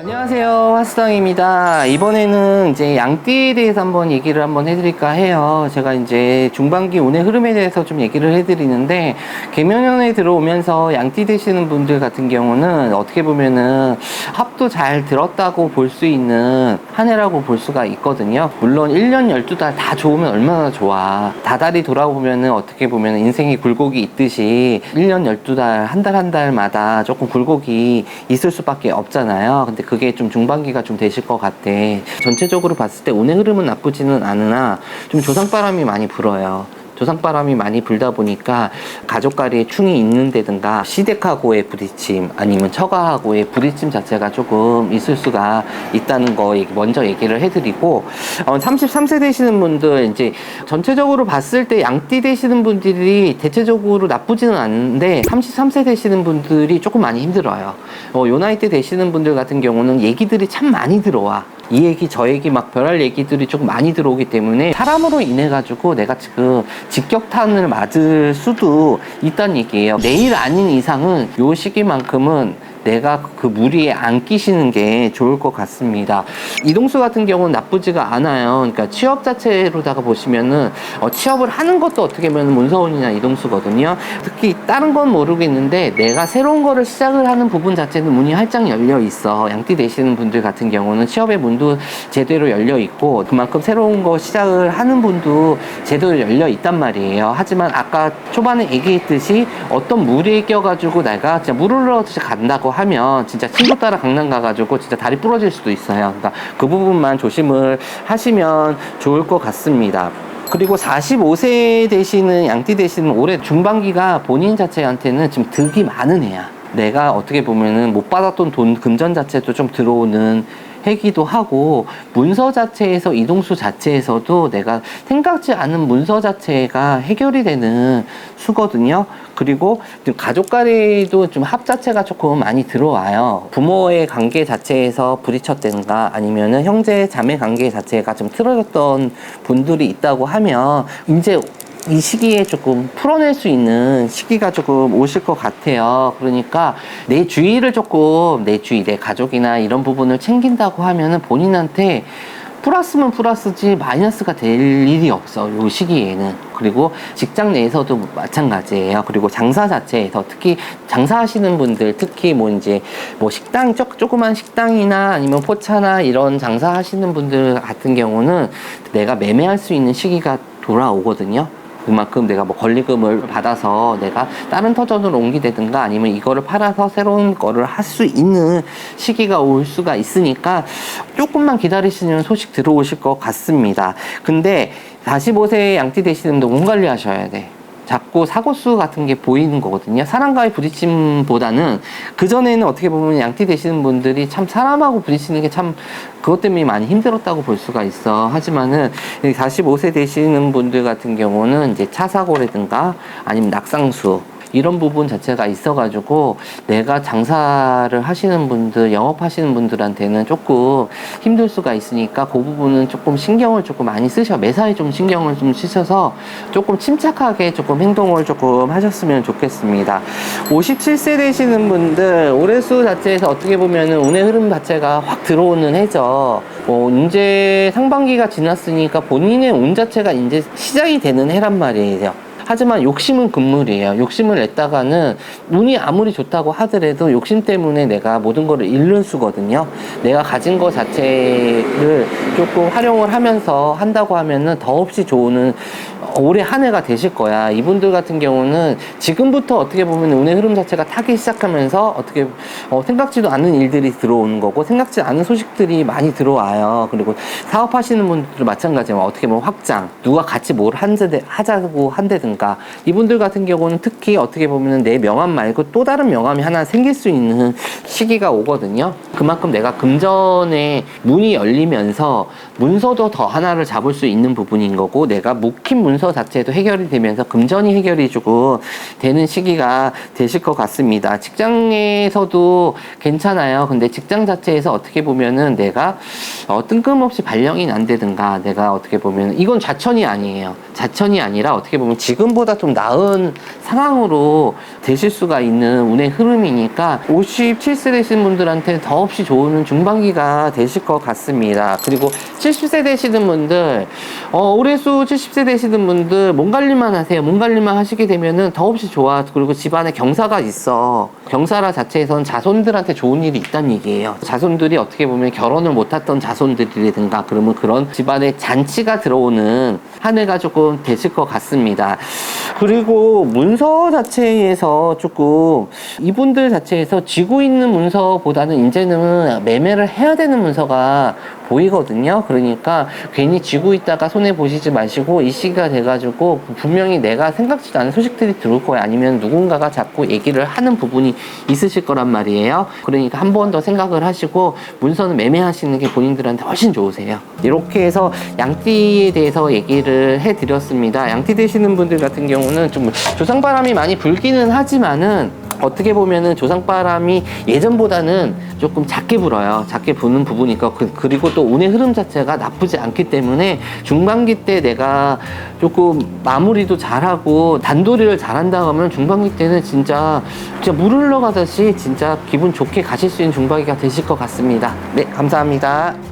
안녕하세요, 화수당입니다. 이번에는 이제 양띠에 대해서 한번 얘기를 해드릴까 해요. 제가 이제 중반기 운의 흐름에 대해서 좀 얘기를 해드리는데, 개묘년에 들어오면서 양띠 되시는 분들 같은 경우는 어떻게 보면은 합도 잘 들었다고 볼 수 있는 한 해라고 볼 수가 있거든요. 물론 1년 12달 다 좋으면 얼마나 좋아. 다달이 돌아보면은 어떻게 보면 인생이 굴곡이 있듯이 1년 12달, 한 달 한 달마다 조금 굴곡이 있을 수밖에 없잖아요. 근데 그게 좀 중반기가 좀 되실 것 같아. 전체적으로 봤을 때 운의 흐름은 나쁘지는 않으나 좀 조상바람이 많이 불어요. 조상바람이 많이 불다 보니까 가족간에 충이 있는데든가 시댁하고의 부딪힘 아니면 처가하고의 부딪힘 자체가 조금 있을 수가 있다는 거 먼저 얘기를 해드리고, 33세 되시는 분들 이제 전체적으로 봤을 때 양띠 되시는 분들이 대체적으로 나쁘지는 않은데 33세 되시는 분들이 조금 많이 힘들어요. 요 나이 때 되시는 분들 같은 경우는 얘기들이 참 많이 들어와. 이 얘기 저 얘기 막 별할 얘기들이 조금 많이 들어오기 때문에 사람으로 인해 가지고 내가 지금 직격탄을 맞을 수도 있다는 얘기예요. 내일 아닌 이상은 요 시기만큼은 내가 그 무리에 안 끼시는 게 좋을 것 같습니다. 이동수 같은 경우는 나쁘지가 않아요. 그러니까 취업 자체로다가 보시면은 취업을 하는 것도 어떻게 보면 문서운이나 이동수거든요. 특히 다른 건 모르겠는데 내가 새로운 거를 시작을 하는 부분 자체는 문이 활짝 열려 있어. 양띠 되시는 분들 같은 경우는 취업의 문도 제대로 열려 있고 그만큼 새로운 거 시작을 하는 분도 제대로 열려 있단 말이에요. 하지만 아까 초반에 얘기했듯이 어떤 무리에 껴가지고 내가 진짜 물을 흘러듯이 간다고 하면 진짜 친구 따라 강남 가가지고 진짜 다리 부러질 수도 있어요. 그러니까 그 부분만 조심을 하시면 좋을 것 같습니다. 그리고 45세 되시는 양띠 되시는 올해 중반기가 본인 자체한테는 지금 득이 많은 해야. 내가 어떻게 보면은 못 받았던 돈 금전 자체도 좀 들어오는 해기도 하고, 문서 자체에서 이동수 자체에서도 내가 생각지 않은 문서 자체가 해결이 되는 수거든요. 그리고 가족 간에도 좀 합 자체가 조금 많이 들어와요. 부모의 관계 자체에서 부딪혔다든가 아니면은 형제 자매 관계 자체가 좀 틀어졌던 분들이 있다고 하면 이제 이 시기에 조금 풀어낼 수 있는 시기가 조금 오실 것 같아요. 그러니까 내 주위를 조금, 내 주위, 내 가족이나 이런 부분을 챙긴다고 하면은 본인한테 플러스면 플러스지 마이너스가 될 일이 없어, 요 시기에는. 그리고 직장 내에서도 마찬가지예요. 그리고 장사 자체에서 특히 장사하시는 분들, 특히 뭐 이제 뭐 식당, 조그만 식당이나 아니면 포차나 이런 장사하시는 분들 같은 경우는 내가 매매할 수 있는 시기가 돌아오거든요. 그만큼 내가 뭐 권리금을 받아서 내가 다른 터전으로 옮기되든가 아니면 이거를 팔아서 새로운 거를 할 수 있는 시기가 올 수가 있으니까 조금만 기다리시면 소식 들어오실 것 같습니다. 근데 45세 양띠 되시는 분들 몸 관리하셔야 돼. 자꾸 사고수 같은 게 보이는 거거든요. 사람과의 부딪힘보다는 그전에는 어떻게 보면 양띠 되시는 분들이 참 사람하고 부딪히는 게 참 그것 때문에 많이 힘들었다고 볼 수가 있어. 하지만은 45세 되시는 분들 같은 경우는 이제 차 사고라든가 아니면 낙상수 이런 부분 자체가 있어가지고 내가 장사를 하시는 분들, 영업하시는 분들한테는 조금 힘들 수가 있으니까 그 부분은 조금 신경을 조금 많이 매사에 좀 신경을 좀 쓰셔서 조금 침착하게 조금 행동을 조금 하셨으면 좋겠습니다. 57세 되시는 분들 올해수 자체에서 어떻게 보면은 운의 흐름 자체가 확 들어오는 해죠. 이제 상반기가 지났으니까 본인의 운 자체가 이제 시작이 되는 해란 말이에요. 하지만 욕심은 금물이에요. 욕심을 냈다가는 운이 아무리 좋다고 하더라도 욕심 때문에 내가 모든 거를 잃는 수거든요. 내가 가진 거 자체를 조금 활용을 하면서 한다고 하면은 더없이 좋은 올해 한 해가 되실 거야. 이분들 같은 경우는 지금부터 어떻게 보면 운의 흐름 자체가 타기 시작하면서 어떻게 생각지도 않은 일들이 들어오는 거고 생각지 않은 소식들이 많이 들어와요. 그리고 사업하시는 분들도 마찬가지지만 어떻게 보면 확장, 누가 같이 뭘 하자고 한다든가 이분들 같은 경우는 특히 어떻게 보면 내 명함 말고 또 다른 명함이 하나 생길 수 있는 시기가 오거든요. 그만큼 내가 금전에 문이 열리면서 문서도 더 하나를 잡을 수 있는 부분인 거고 내가 묵힌 문서 자체도 해결이 되면서 금전이 해결이 조금 되는 시기가 되실 것 같습니다. 직장에서도 괜찮아요. 근데 직장 자체에서 어떻게 보면은 내가 뜬금없이 발령이 난다든가 내가 어떻게 보면 이건 자천이 아니에요. 자천이 아니라 어떻게 보면 지금보다 좀 나은 상황으로 되실 수가 있는 운의 흐름이니까 57세 70세 되시는 분들한테 더없이 좋은 중반기가 되실 것 같습니다. 그리고 70세 되시는 분들, 올해수 70세 되시는 분들 몸 관리만 하세요. 몸 관리만 하시게 되면은 더없이 좋아. 그리고 집안에 경사가 있어. 경사라 자체에선 자손들한테 좋은 일이 있다는 얘기예요. 자손들이 어떻게 보면 결혼을 못했던 자손들이라든가 그러면 그런 집안에 잔치가 들어오는 한 해가 조금 되실 것 같습니다. 그리고 문서 자체에서 조금 이분들 자체에서 쥐고 있는 문서보다는 이제는 매매를 해야 되는 문서가 보이거든요. 그러니까 괜히 쥐고 있다가 손해 보시지 마시고 이 시기가 돼가지고 분명히 내가 생각지도 않은 소식들이 들어올 거예요. 아니면 누군가가 자꾸 얘기를 하는 부분이 있으실 거란 말이에요. 그러니까 한 번 더 생각을 하시고 문서는 매매하시는 게 본인들한테 훨씬 좋으세요. 이렇게 해서 양띠에 대해서 얘기를 해드렸습니다. 양띠 되시는 분들 같은 경우는 좀 조상바람이 많이 불기는 하지만은 어떻게 보면은 조상바람이 예전보다는 조금 작게 불어요. 작게 부는 부분이니까 그리고 또 운의 흐름 자체가 나쁘지 않기 때문에 중반기 때 내가 조금 마무리도 잘하고 단도리를 잘한다 하면 중반기 때는 진짜 물 흘러가듯이 진짜 기분 좋게 가실 수 있는 중반기가 되실 것 같습니다. 네, 감사합니다.